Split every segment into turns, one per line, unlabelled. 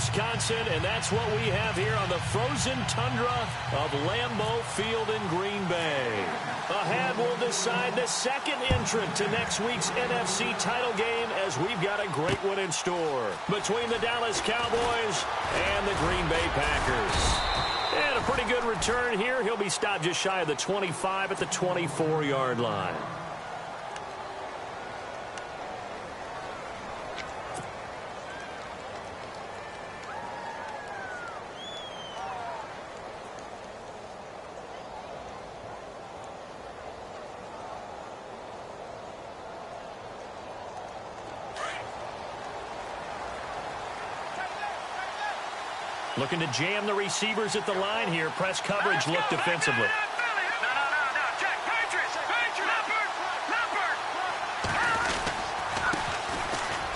Wisconsin, and that's what we have here on the frozen tundra of Lambeau Field in Green Bay. Ahead, we'll decide the second entrant to next week's NFC title game as we've got a great one in store between the Dallas Cowboys and the Green Bay Packers. And a pretty good return here. He'll be stopped just shy of the 25 at the 24-yard line. Looking to jam the receivers at the line here. Press coverage look defensively.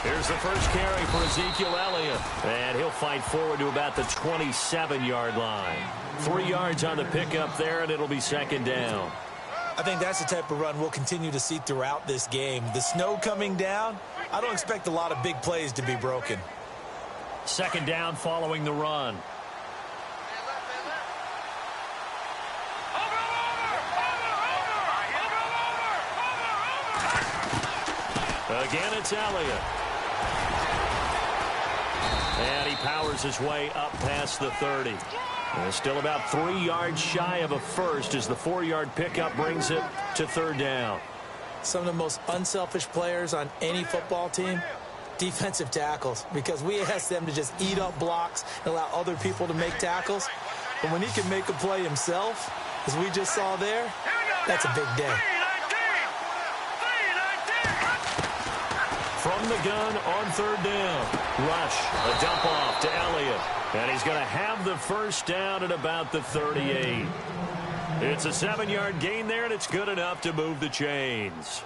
Here's the first carry for Ezekiel Elliott. And he'll fight forward to about the 27-yard line. 3 yards on the pickup there, and it'll be second down.
I think that's the type of run we'll continue to see throughout this game. The snow coming down, I don't expect a lot of big plays to be broken.
Second down following the run. Again, it's Elliott. And he powers his way up past the 30. And still about 3 yards shy of a first as the 4-yard pickup brings it to third down.
Some of the most unselfish players on any football team, defensive tackles, because we ask them to just eat up blocks and allow other people to make tackles. But when he can make a play himself, as we just saw there, that's a big day.
From the gun on third down. Rush, a dump off to Elliott. And he's going to have the first down at about the 38. It's a 7-yard gain there, and it's good enough to move the chains.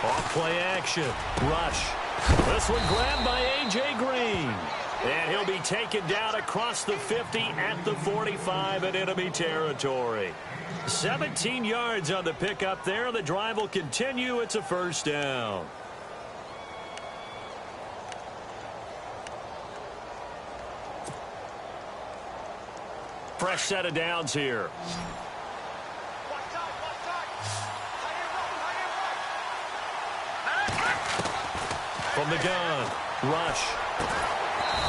Off-play action. Rush. This one grabbed by A.J. Green. And he'll be taken down across the 50 at the 45 in enemy territory. 17 yards on the pickup there. The drive will continue. It's a first down. Fresh set of downs here. From the gun, Rush.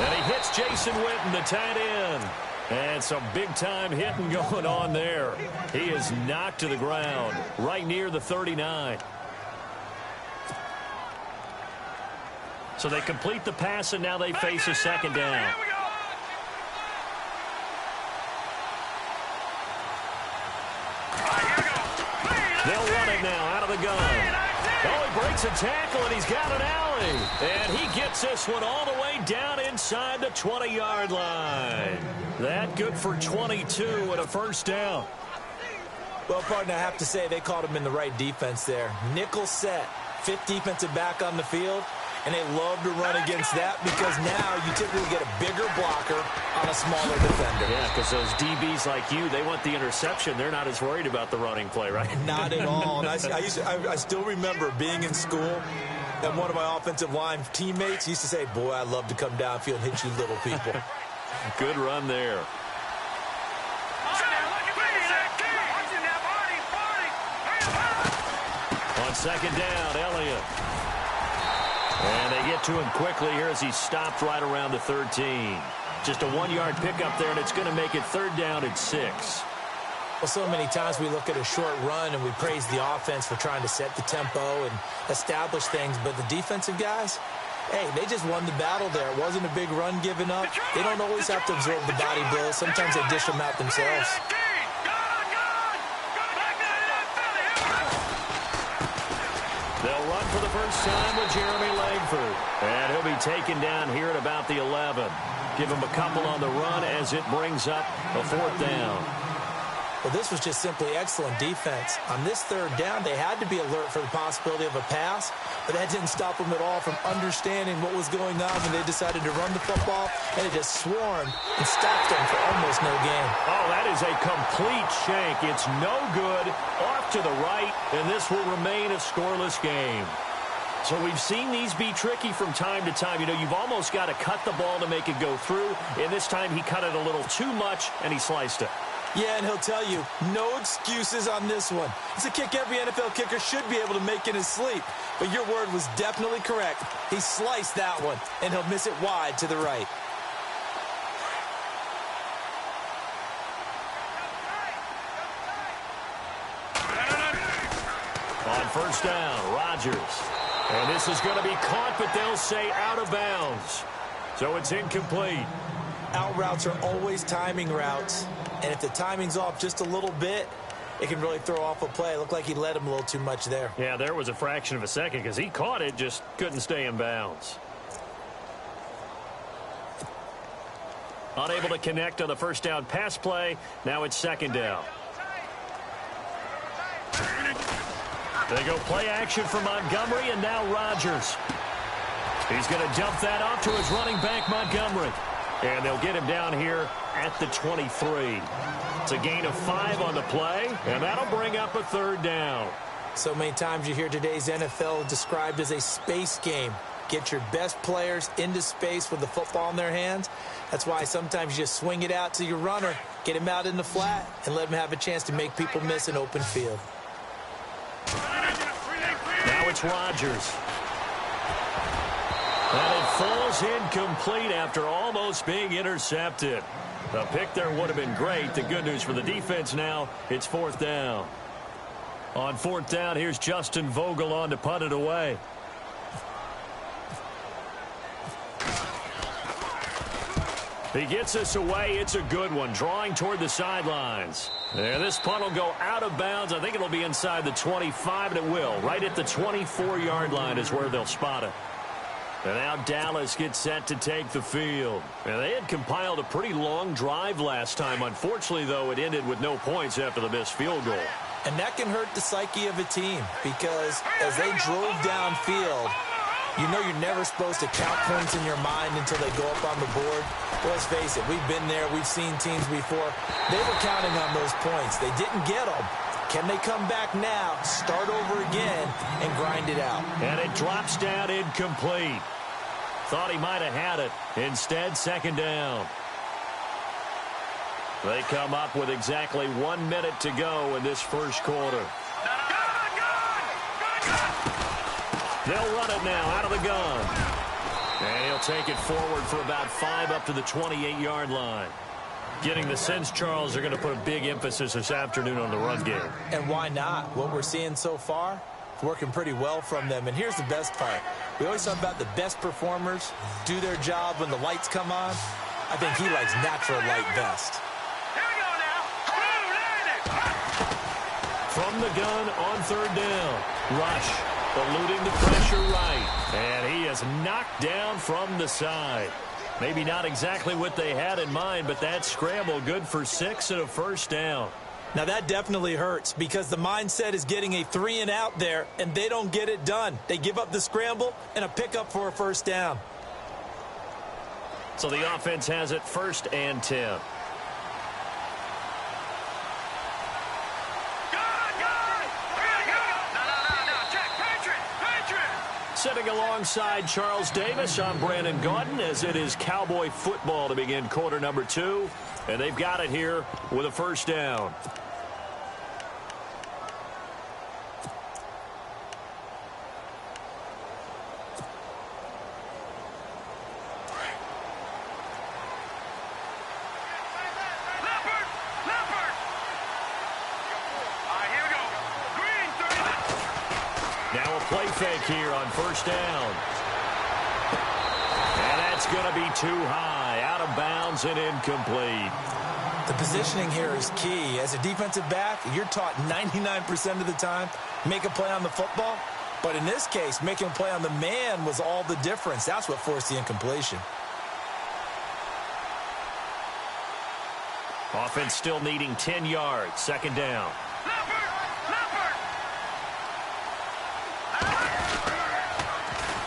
And he hits Jason Witten, the tight end. And some big-time hitting going on there. He is knocked to the ground right near the 39. So they complete the pass, and now they face a second down. They'll run it now out of the gun. Oh, he breaks a tackle, and he's got an alley. And he gets this one all the way down inside the 20-yard line. That good for 22 and a first down.
Well, partner, I have to say they caught him in the right defense there. Nickel set, fifth defensive back on the field, and they love to run against that because now you typically get a bigger blocker on a smaller defender.
Yeah, because those DBs like you, they want the interception. They're not as worried about the running play, right?
Not at all. And I still remember being in school, and one of my offensive line teammates used to say, boy, I love to come downfield and hit you little people.
Good run there. On second down, Elliott. And they get to him quickly here as he's stopped right around the 13. Just a 1-yard pickup there, and it's going to make it third down and 6.
Well, so many times we look at a short run and we praise the offense for trying to set the tempo and establish things, but the defensive guys, hey, they just won the battle there. It wasn't a big run given up. They don't always have to absorb the body blows. Sometimes they dish them out themselves.
They'll run for the first time with Jeremy Langford. And he'll be taken down here at about the 11. Give him a couple on the run as it brings up a fourth down.
Well, this was just simply excellent defense. On this third down, they had to be alert for the possibility of a pass, but that didn't stop them at all from understanding what was going on when they decided to run the football, and it just swarmed and stopped them for almost no gain.
Oh, that is a complete shank. It's no good, off to the right, and this will remain a scoreless game. So we've seen these be tricky from time to time. You know, you've almost got to cut the ball to make it go through, and this time he cut it a little too much, and he sliced it.
Yeah, and he'll tell you, no excuses on this one. It's a kick every NFL kicker should be able to make in his sleep. But your word was definitely correct. He sliced that one, and he'll miss it wide to the right.
On first down, Rodgers. And this is going to be caught, but they'll say out of bounds. So it's incomplete.
Out routes are always timing routes. And if the timing's off just a little bit, it can really throw off a play. It looked like he led him a little too much there.
Yeah, there was a fraction of a second because he caught it, just couldn't stay in bounds. Unable to connect on the first down pass play. Now it's second down. They go play action for Montgomery, and now Rodgers. He's going to dump that off to his running back, Montgomery. And they'll get him down here at the 23. It's a gain of 5 on the play, and that'll bring up a third down.
So many times you hear today's NFL described as a space game. Get your best players into space with the football in their hands. That's why sometimes you just swing it out to your runner, get him out in the flat, and let him have a chance to make people miss an open field.
Now it's Rodgers. And it falls incomplete after almost being intercepted. The pick there would have been great. The good news for the defense now, it's fourth down. On fourth down, here's Justin Vogel on to punt it away. He gets us away. It's a good one, drawing toward the sidelines. And this punt will go out of bounds. I think it'll be inside the 25, and it will. Right at the 24-yard line is where they'll spot it. And now Dallas gets set to take the field. And they had compiled a pretty long drive last time. Unfortunately, though, it ended with no points after the missed field goal.
And that can hurt the psyche of a team because as they drove downfield, you know you're never supposed to count points in your mind until they go up on the board. Well, let's face it, we've been there. We've seen teams before. They were counting on those points. They didn't get them. Can they come back now, start over again, and grind it out?
And it drops down incomplete. Thought he might have had it. Instead, second down. They come up with exactly 1 minute to go in this first quarter. They'll run it now out of the gun. And he'll take it forward for about 5 up to the 28-yard line. Getting the sense, Charles, they're going to put a big emphasis this afternoon on the run game.
And why not? What we're seeing so far, it's working pretty well from them. And here's the best part. We always talk about the best performers do their job when the lights come on. I think he likes natural light best.
Here we go now.
From the gun on third down. Rush, eluding the pressure right. And he is knocked down from the side. Maybe not exactly what they had in mind, but that scramble good for 6 and a first down.
Now that definitely hurts because the mindset is getting a 3 and out there, and they don't get it done. They give up the scramble and a pickup for a first down.
So the offense has it 1st and 10. Sitting alongside Charles Davis, I'm Brandon Gaudin, as it is Cowboy football to begin quarter number 2. And they've got it here with a first down. Play fake here on first down. And that's going to be too high, out of bounds and incomplete.
The positioning here is key. As a defensive back, you're taught 99% of the time, make a play on the football. But in this case, making a play on the man was all the difference. That's what forced the incompletion.
Offense still needing 10 yards. Second down.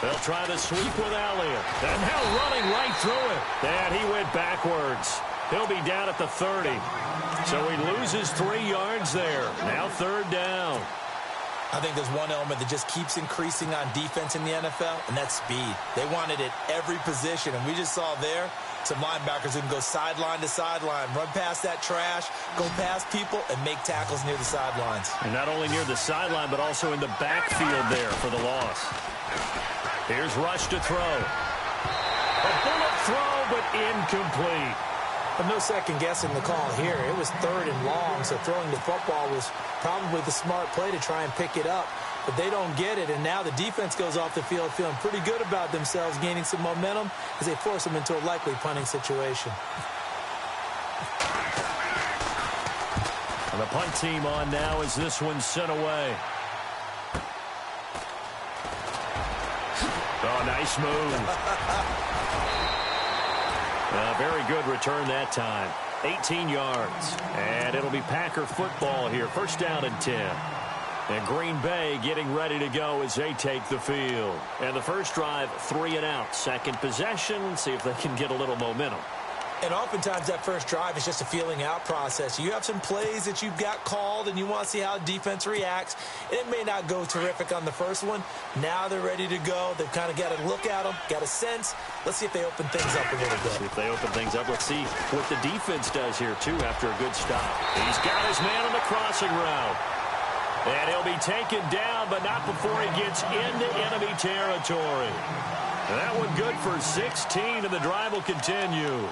They'll try the sweep with Elliott. And now running right through it. And he went backwards. He'll be down at the 30. So he loses 3 yards there. Now third down.
I think there's one element that just keeps increasing on defense in the NFL, and that's speed. They want it at every position, and we just saw there some linebackers who can go sideline to sideline, run past that trash, go past people, and make tackles near the sidelines.
And not only near the sideline, but also in the backfield there for the loss. Here's Rush to throw. A bullet throw, but incomplete.
But no second guessing the call here. It was third and long, so throwing the football was probably the smart play to try and pick it up. But they don't get it, and now the defense goes off the field feeling pretty good about themselves, gaining some momentum as they force them into a likely punting situation.
And the punt team on now as this one's sent away. Oh, nice move. Very good return that time. 18 yards. And it'll be Packer football here. First down and 10. And Green Bay getting ready to go as they take the field. And the first drive, 3 and out. Second possession, see if they can get a little momentum.
And oftentimes that first drive is just a feeling out process. You have some plays that you've got called and you want to see how defense reacts. And it may not go terrific on the first one. Now they're ready to go. They've kind of got to look at them, got a sense. Let's see if they open things up a little bit.
See if they open things up. Let's see what the defense does here, too, after a good stop. He's got his man on the crossing route. And he'll be taken down, but not before he gets into enemy territory. And that one good for 16, and the drive will continue.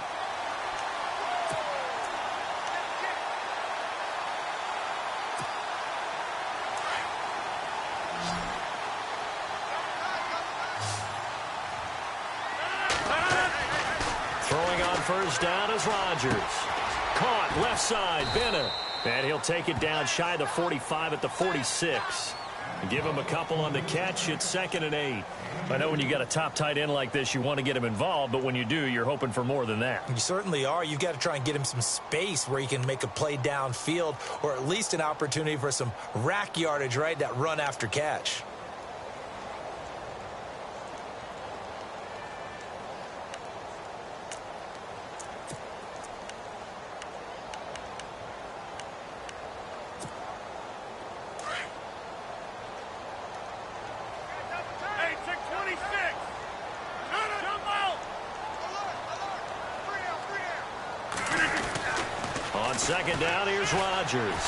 First down is Rodgers. Caught left side, Bennett. And he'll take it down shy of the 45 at the 46. Give him a couple on the catch. It's 2nd and 8. I know when you got a top tight end like this, you want to get him involved, but when you do, you're hoping for more than that.
You certainly are. You've got to try and get him some space where he can make a play downfield or at least an opportunity for some rack yardage, right? That run after catch.
Second down, here's Rodgers.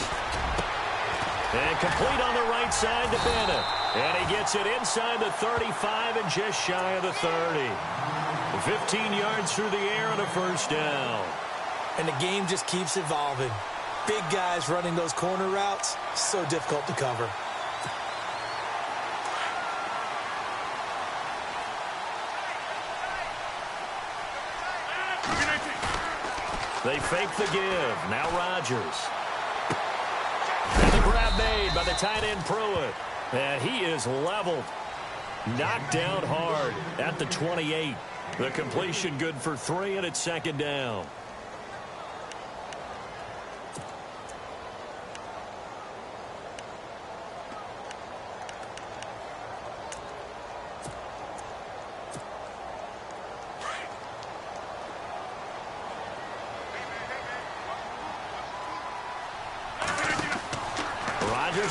And complete on the right side to Bennett. And he gets it inside the 35 and just shy of the 30. 15 yards through the air and a first down.
And the game just keeps evolving. Big guys running those corner routes, so difficult to cover.
They fake the give. Now Rodgers. And the grab made by the tight end Pruitt. And he is leveled. Knocked down hard at the 28. The completion good for 3, and it's 2nd down.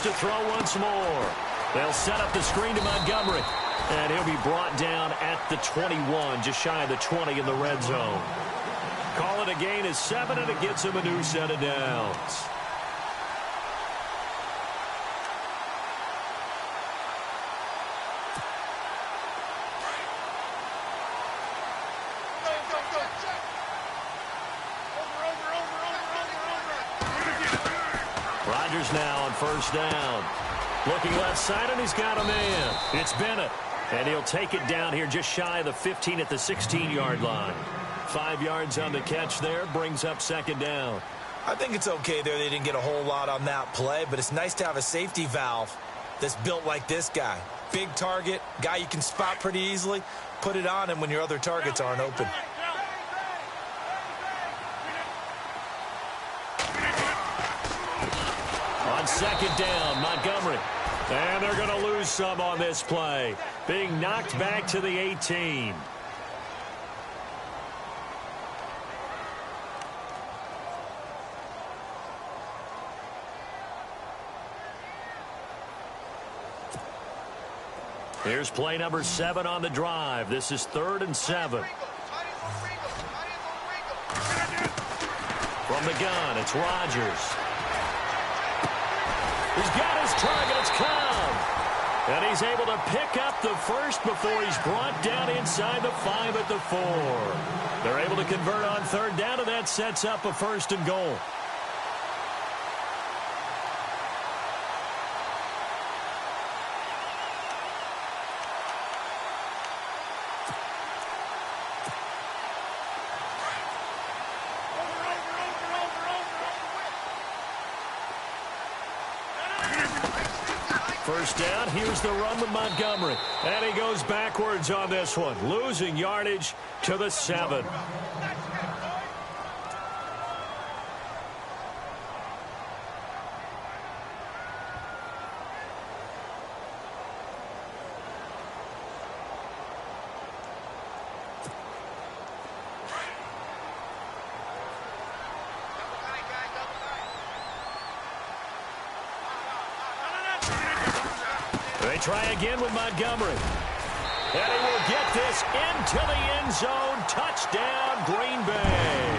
To throw once more. They'll set up the screen to Montgomery. And he'll be brought down at the 21, just shy of the 20 in the red zone. Call it a gain of 7, and it gets him a new set of downs. Rodgers now on first down. Looking left side, and he's got a man. It's Bennett. And he'll take it down here just shy of the 15 at the 16-yard line. 5 yards on the catch there. Brings up 2nd down.
I think it's okay there. They didn't get a whole lot on that play, but it's nice to have a safety valve that's built like this guy. Big target, guy you can spot pretty easily. Put it on him when your other targets aren't open.
On second down, Montgomery. And they're going to lose some on this play. Being knocked back to the 18. Here's play number 7 on the drive. This is 3rd and 7. From the gun, it's Rodgers. He's got his target. It's Cobb. And he's able to pick up the first before he's brought down inside the 5 at the 4. They're able to convert on 3rd down, and that sets up a 1st and goal. First down, here's the run with Montgomery. And he goes backwards on this one, losing yardage to the 7. They try again with Montgomery. And he will get this into the end zone. Touchdown, Green Bay.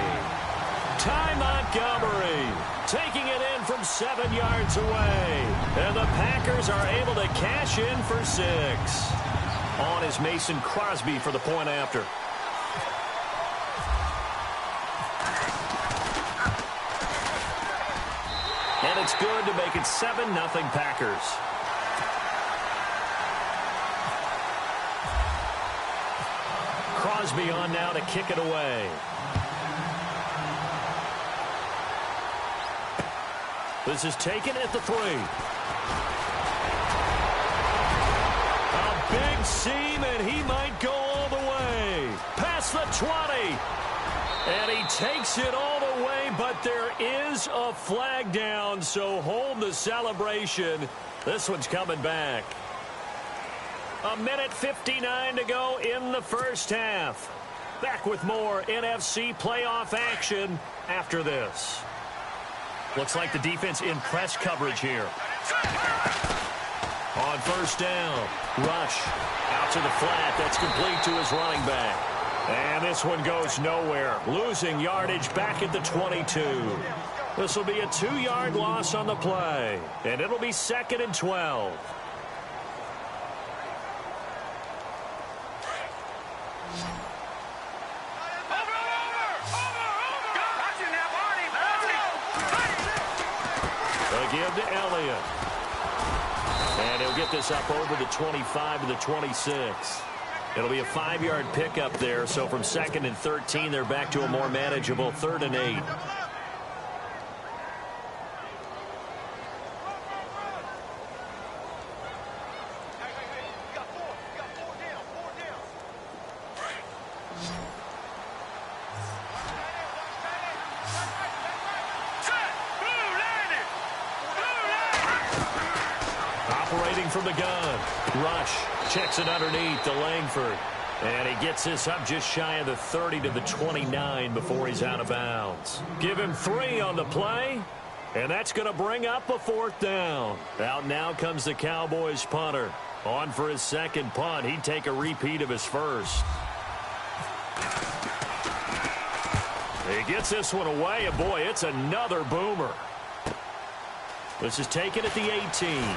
Ty Montgomery taking it in from 7 yards away. And the Packers are able to cash in for 6. On is Mason Crosby for the point after. And it's good to make it 7-0 Packers. Crosby on now to kick it away. This is taken at the 3. A big seam, and he might go all the way. Past the 20. And he takes it all the way, but there is a flag down, so hold the celebration. This one's coming back. 1:59 to go in the first half. Back with more NFC playoff action after this. Looks like the defense in press coverage here. On first down, rush out to the flat. That's complete to his running back. And this one goes nowhere. Losing yardage back at the 22. This will be a 2-yard loss on the play. And it'll be 2nd and 12. Give to Elliott. And he'll get this up over the 25 to the 26. It'll be a 5-yard pickup there. So from 2nd and 13, they're back to a more manageable 3rd and 8. From the gun. Rush checks it underneath to Langford. And he gets this up just shy of the 30 to the 29 before he's out of bounds. Give him 3 on the play. And that's going to bring up a 4th down. Out now comes the Cowboys punter. On for his 2nd punt. He'd take a repeat of his first. He gets this one away. And boy, it's another boomer. This is taken at the 18.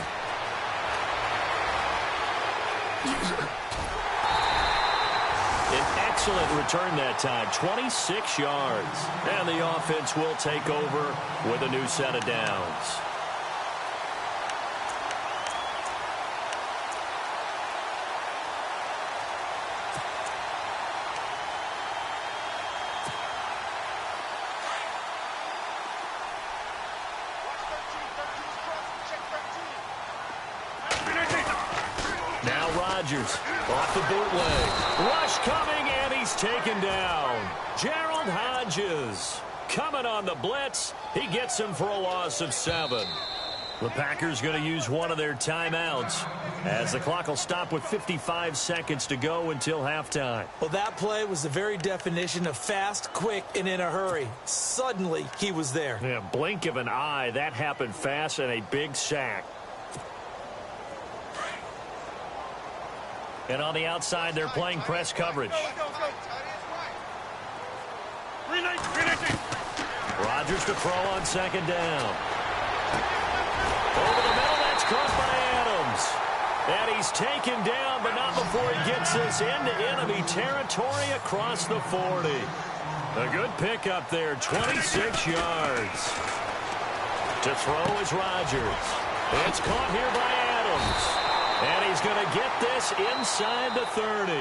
An excellent return that time, 26 yards. And the offense will take over with a new set of downs. Rodgers off the bootleg. Rush coming, and he's taken down. Gerald Hodges coming on the blitz. He gets him for a loss of 7. The Packers going to use one of their timeouts as the clock will stop with 55 seconds to go until halftime.
Well, that play was the very definition of fast, quick, and in a hurry. Suddenly, he was there.
Yeah, blink of an eye. That happened fast and a big sack. And on the outside, they're playing press coverage. Rodgers to throw on second down. Over the middle, that's caught by Adams. And he's taken down, but not before he gets this into enemy territory across the 40. A good pickup there, 26 yards. To throw is Rodgers. It's caught here by Adams. And he's going to get this inside the 30.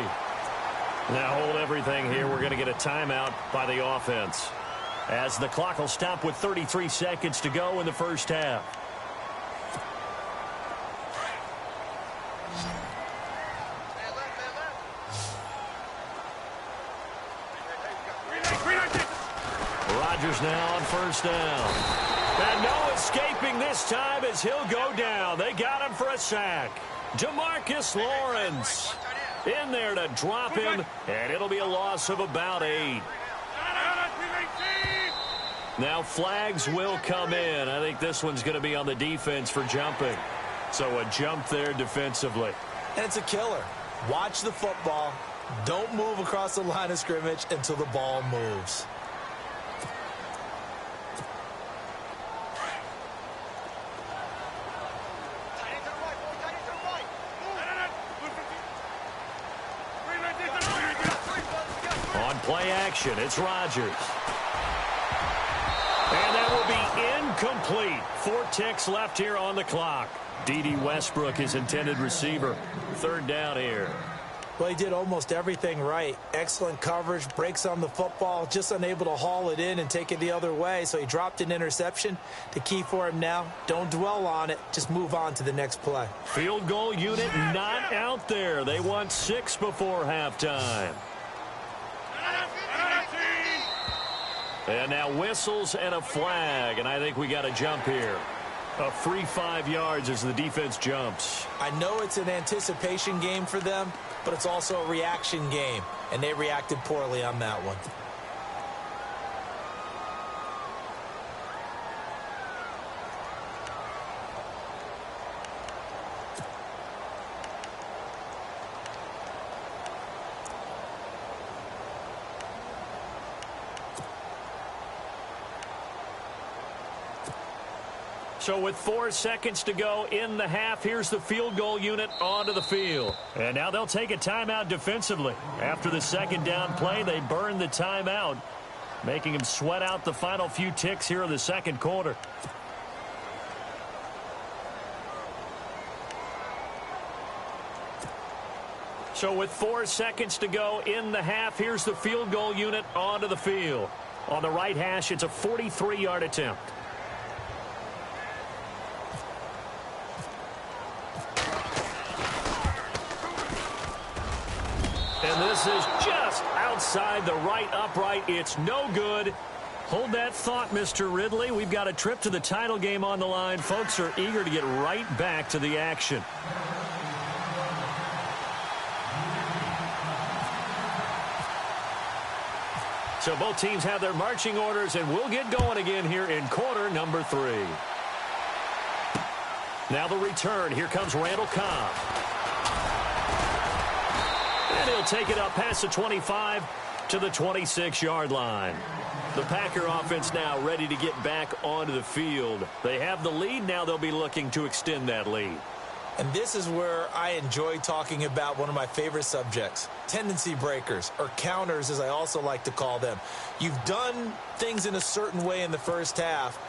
Now hold everything here. We're going to get a timeout by the offense, as the clock will stop with 33 seconds to go in the first half. Rodgers now on first down. And no escaping this time as he'll go down. They got him for a sack. Demarcus Lawrence in there to drop him, and it'll be a loss of about 8. Now flags will come in. I think this one's going to be on the defense for jumping. So a jump there defensively.
And it's a killer. Watch the football. Don't move across the line of scrimmage until the ball moves.
On play action, it's Rodgers. And that will be incomplete. 4 ticks left here on the clock. D.D. Westbrook, his intended receiver. Third down here.
Well, he did almost everything right. Excellent coverage, breaks on the football, just unable to haul it in and take it the other way. So he dropped an interception. The key for him now, don't dwell on it. Just move on to the next play.
Field goal unit not out there. They want 6 before halftime. And now whistles and a flag, and I think we got a jump here. A free 5 yards as the defense jumps.
I know it's an anticipation game for them, but it's also a reaction game, and they reacted poorly on that one.
So with 4 seconds to go in the half, here's the field goal unit onto the field. And now they'll take a timeout defensively. After the second down play, they burn the timeout, making them sweat out the final few ticks here in the second quarter. So with 4 seconds to go in the half, here's the field goal unit onto the field. On the right hash, it's a 43-yard attempt. And this is just outside the right upright. It's no good. Hold that thought, Mr. Ridley. We've got a trip to the title game on the line. Folks are eager to get right back to the action. So both teams have their marching orders, and we'll get going again here in quarter number 3. Now the return. Here comes Randall Cobb. And he'll take it up past the 25 to the 26-yard line. The Packer offense now ready to get back onto the field. They have the lead. Now they'll be looking to extend that lead.
And this is where I enjoy talking about one of my favorite subjects, tendency breakers, or counters as I also like to call them. You've done things in a certain way in the first half,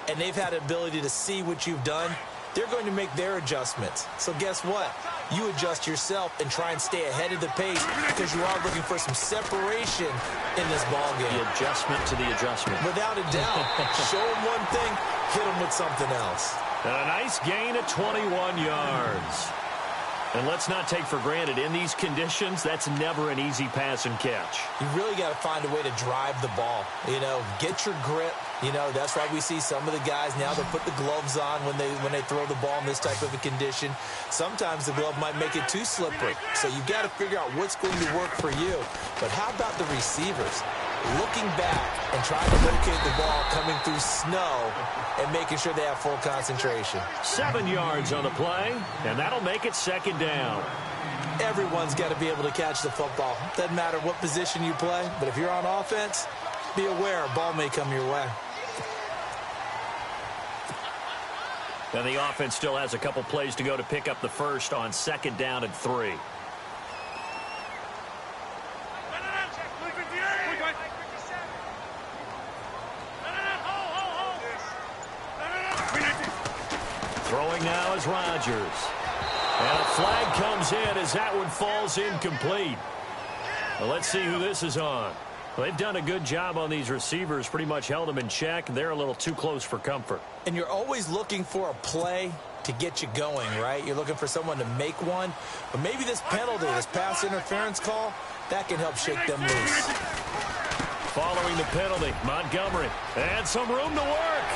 and they've had the ability to see what you've done. They're going to make their adjustments. So guess what? You adjust yourself and try and stay ahead of the pace because you are looking for some separation in this ball game.
The adjustment to the adjustment.
Without a doubt. Show them one thing, hit them with something else.
And a nice gain at 21 yards. And let's not take for granted, in these conditions, that's never an easy pass and catch.
You really got to find a way to drive the ball. You know, get your grip. You know, that's why we see some of the guys now, they'll put the gloves on when they throw the ball in this type of a condition. Sometimes the glove might make it too slippery. So you've got to figure out what's going to work for you. But how about the receivers? Looking back and trying to locate the ball coming through snow and making sure they have full concentration.
7 yards on the play, and that'll make it second down.
Everyone's got to be able to catch the football. Doesn't matter what position you play, but if you're on offense, be aware a ball may come your way.
And the offense still has a couple plays to go to pick up the first on 2nd down and 3. Throwing now is Rodgers. And a flag comes in as that one falls incomplete. Well, let's see who this is on. Well, they've done a good job on these receivers, pretty much held them in check. They're a little too close for comfort.
And you're always looking for a play to get you going, right? You're looking for someone to make one. But maybe this penalty, this pass interference call, that can help shake them loose.
Following the penalty, Montgomery. And some room to work.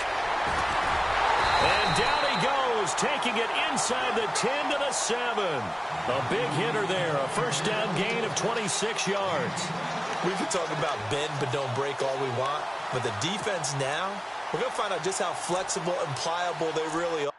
And down he goes, taking it inside the 10 to the 7. A big hitter there, a first down gain of 26 yards.
We can talk about bend but don't break all we want, but the defense now, we're going to find out just how flexible and pliable they really are.